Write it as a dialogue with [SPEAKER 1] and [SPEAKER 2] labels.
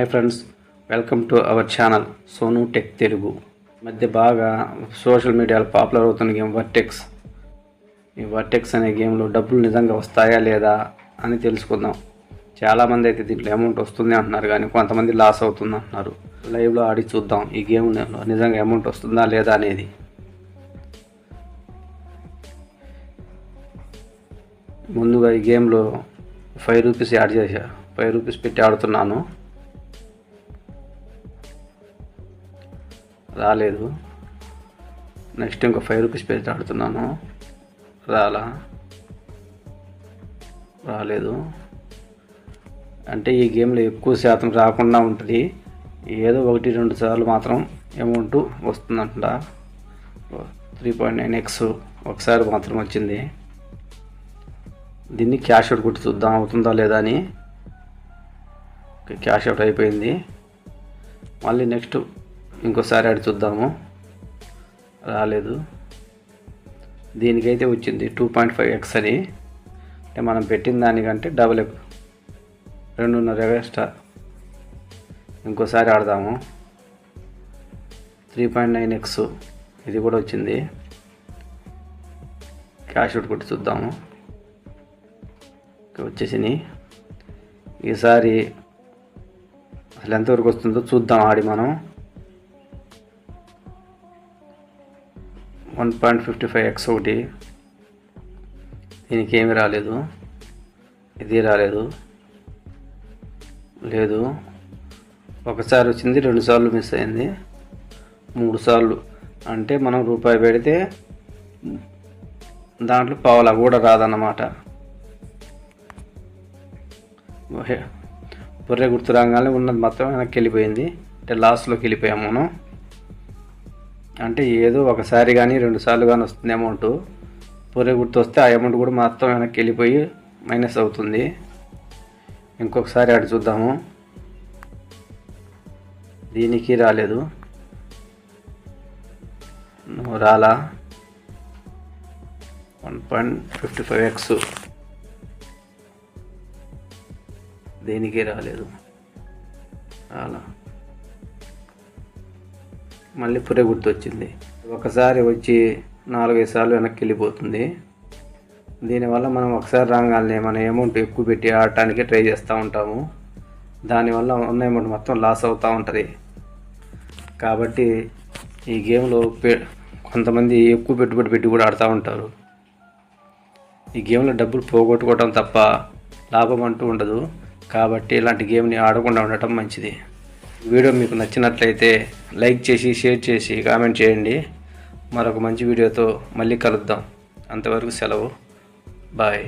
[SPEAKER 1] Hi friends, welcome to our channel Sonu tech Telugu. మధ్య బాగా social మీడియాలో పాపులర్ అవుతున్న గేమ్ వర్టెక్స్. ఈ వర్టెక్స్ అనే గేమ్లో డబ్బులు నిజంగా వస్తాయా లేదా అని తెలుసుకుందాం. చాలామంది అయితే దీంట్లో అమౌంట్ వస్తుంది అంటున్నారు, కానీ కొంతమంది లాస్ అవుతుంది అంటున్నారు. లైవ్లో ఆడి చూద్దాం ఈ గేమ్ నిజంగా అమౌంట్ వస్తుందా లేదా అనేది. ముందుగా ఈ గేమ్లో 5 రూపీస్ యాడ్ చేశా. 5 రూపీస్ పెట్టి ఆడుతున్నాను, రాలేదు. నెక్స్ట్ ఇంకో 5 రూపీస్ పెట్టి ఆడుతున్నాను, రాలేదు. అంటే ఈ గేమ్లో ఎక్కువ శాతం రాకుండా ఉంటుంది, ఏదో 1-2 సార్లు మాత్రం అమౌంట్ వస్తుందంట. 3.9x ఒకసారి మాత్రం వచ్చింది. దీన్ని క్యాష్ అవుట్ కొట్టి చూద్దాం అవుతుందా లేదా అని. క్యాష్ అవుట్ అయిపోయింది. మళ్ళీ నెక్స్ట్ ఇంకోసారి ఆడి చూద్దాము, రాలేదు. దీనికైతే వచ్చింది 2.5x అని, అంటే మనం పెట్టిన దానికంటే డబుల్ 2.5 ఎక్స్ట్రా. ఇంకోసారి ఆడదాము, 3.9x ఇది కూడా వచ్చింది. క్యాష్ అవుట్ కొట్టి చూద్దాము, వచ్చేసినాయి. ఈసారి అసలు ఎంతవరకు వస్తుందో చూద్దాం ఆడి మనం. 1.55x ఒకటి, దీనికి ఏమి రాలేదు. ఇది రాలేదు, లేదు. ఒకసారి వచ్చింది, 2 సార్లు మిస్ అయింది, 3 సార్లు. అంటే మనం రూపాయి పెడితే దాంట్లో పావలా కూడా రాదన్నమాట. బొర్రె గుర్తు రాగానే ఉన్నది మొత్తం వెనక్కి వెళ్ళిపోయింది, అంటే లాస్ట్లోకి వెళ్ళిపోయాము మనం. అంటే ఏదో ఒకసారి కానీ 2 సార్లు కానీ వస్తుంది అమౌంట్. బొర్రె గుర్తు వస్తే ఆ అమౌంట్ కూడా మొత్తం వెనక్కి వెళ్ళిపోయి మైనస్ అవుతుంది. ఇంకొకసారి ఆడి చూద్దాము, దీనికి రాలేదు, రాలా. 1.55x దేనికి రాలేదు, అలా. మళ్ళీ పురే గుర్తు వచ్చింది. ఒకసారి వచ్చి 4-5 సార్లు వెనక్కి వెళ్ళిపోతుంది. దీనివల్ల మనం ఒకసారి రాగానే మన అమౌంట్ ఎక్కువ పెట్టి ఆడటానికి ట్రై చేస్తూ ఉంటాము. దానివల్ల ఉన్న అమౌంట్ మొత్తం లాస్ అవుతూ ఉంటుంది. కాబట్టి ఈ గేమ్లో కొంతమంది ఎక్కువ పెట్టుబడి పెట్టి కూడా ఆడుతూ ఉంటారు. ఈ గేమ్లో డబ్బులు పోగొట్టుకోవడం తప్ప లాభం అంటూ ఉండదు. కాబట్టి ఇలాంటి గేమ్ని ఆడకుండా ఉండటం మంచిది. వీడియో మీకు నచ్చినట్లయితే లైక్ చేసి, షేర్ చేసి, కామెంట్ చేయండి. మరొక మంచి వీడియోతో మళ్ళీ కలుద్దాం. అంతవరకు సెలవు, బాయ్.